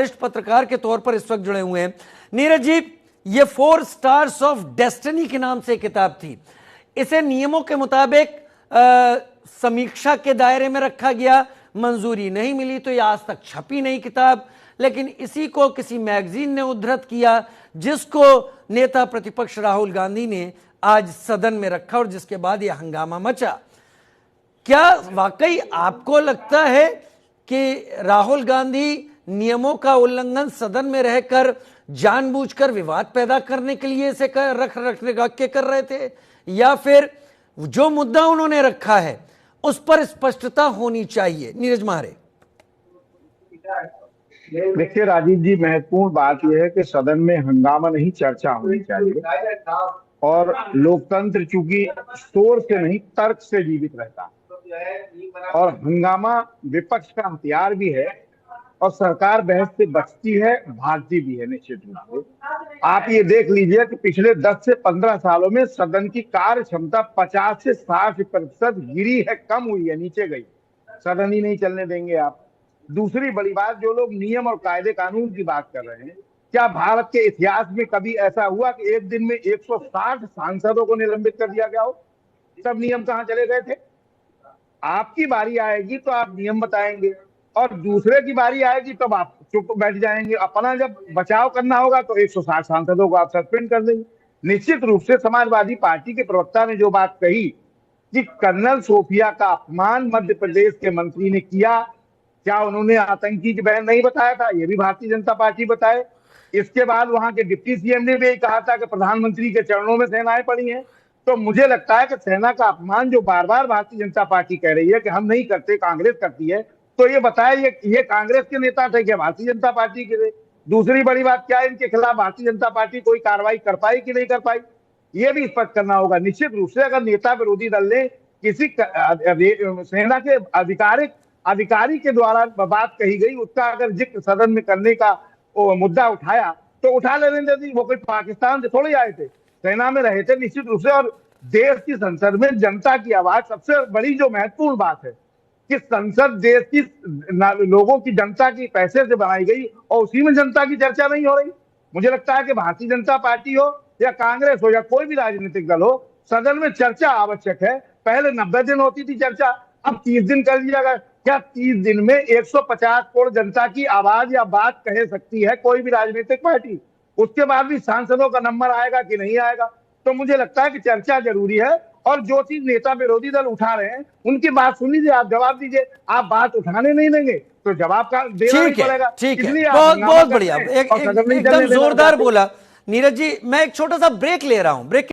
वरिष्ठ पत्रकार के तौर पर इस वक्त जुड़े हुए हैं। नीरज जी, ये 4 स्टार्स ऑफ डेस्टिनी के नाम से किताब थी, इसे नियमों के मुताबिक समीक्षा के दायरे में रखा गया, मंजूरी नहीं मिली तो ये आज तक छपी नहीं किताब। लेकिन इसी को किसी मैगजीन ने उद्धृत किया, जिसको नेता प्रतिपक्ष राहुल गांधी ने आज सदन में रखा और जिसके बाद यह हंगामा मचा। क्या वाकई आपको लगता है कि राहुल गांधी नियमों का उल्लंघन सदन में रहकर जानबूझकर विवाद पैदा करने के लिए इसे रख के कर रहे थे, या फिर जो मुद्दा उन्होंने रखा है उस पर स्पष्टता होनी चाहिए? नीरज मारे। देखिए राजीव जी, महत्वपूर्ण बात यह है कि सदन में हंगामा नहीं, चर्चा होनी चाहिए। और लोकतंत्र चूंकि शोर से नहीं तर्क से जीवित रहता है, और हंगामा विपक्ष का हथियार भी है, और सरकार बहस से बचती है, भागती भी है निश्चित रूप से। आप ये देख लीजिए कि पिछले 10 से 15 सालों में सदन की कार्य क्षमता 50 से 60% गिरी है, कम हुई है, नीचे गई। सदन ही नहीं चलने देंगे आप। दूसरी बड़ी बात, जो लोग नियम और कायदे कानून की बात कर रहे हैं, क्या भारत के इतिहास में कभी ऐसा हुआ कि एक दिन में 160 सांसदों को निलंबित कर दिया गया हो? सब नियम कहाँ चले गए थे? आपकी बारी आएगी तो आप नियम बताएंगे, और दूसरे की बारी आएगी तब आप चुप बैठ जाएंगे। अपना जब बचाव करना होगा तो 160 सांसदों को आप सस्पेंड कर देंगे। निश्चित रूप से समाजवादी पार्टी के प्रवक्ता ने जो बात कही कि कर्नल सोफिया का अपमान मध्य प्रदेश के मंत्री ने किया, क्या उन्होंने आतंकी की बहन नहीं बताया था? ये भी भारतीय जनता पार्टी बताए। इसके बाद वहां के डिप्टी सीएम ने भी यही कहा था कि प्रधानमंत्री के चरणों में सेनाएं पड़ी हैं। तो मुझे लगता है कि सेना का अपमान जो बार बार भारतीय जनता पार्टी कह रही है कि हम नहीं करते, कांग्रेस करती है, तो ये बताए ये कांग्रेस के नेता थे क्या भारतीय जनता पार्टी के थे? दूसरी बड़ी बात, क्या इनके खिलाफ भारतीय जनता पार्टी कोई कार्रवाई कर पाई कि नहीं कर पाई, ये भी स्पष्ट करना होगा। निश्चित रूप से अगर नेता विरोधी दल ने किसी सेना के अधिकारी के द्वारा बात कही गई, उसका अगर जिक्र सदन में करने का मुद्दा उठाया तो उठा लेने देती। वो कोई पाकिस्तान से थोड़े आए थे, सेना में रहे थे निश्चित रूप से। और देश की संसद में जनता की आवाज, सबसे बड़ी जो महत्वपूर्ण बात है कि संसद देश की लोगों की, जनता की पैसे से बनाई गई, और उसी में जनता की चर्चा नहीं हो रही। मुझे लगता है कि भारतीय जनता पार्टी हो या कांग्रेस हो या कोई भी राजनीतिक दल हो, सदन में चर्चा आवश्यक है। पहले 90 दिन होती थी चर्चा, अब 30 दिन कर दिया गया। क्या 30 दिन में 150 करोड़ जनता की आवाज या बात कह सकती है कोई भी राजनीतिक पार्टी? उसके बाद भी सांसदों का नंबर आएगा कि नहीं आएगा? तो मुझे लगता है कि चर्चा जरूरी है, और जो चीज नेता विरोधी दल उठा रहे हैं उनकी बात सुन लीजिए, आप जवाब दीजिए। आप बात उठाने नहीं देंगे तो जवाब का देना नहीं पड़ेगा। ठीक है, बहुत बढ़िया, एकदम जोरदार बोला नीरज जी। मैं एक छोटा सा ब्रेक ले रहा हूं। ब्रेक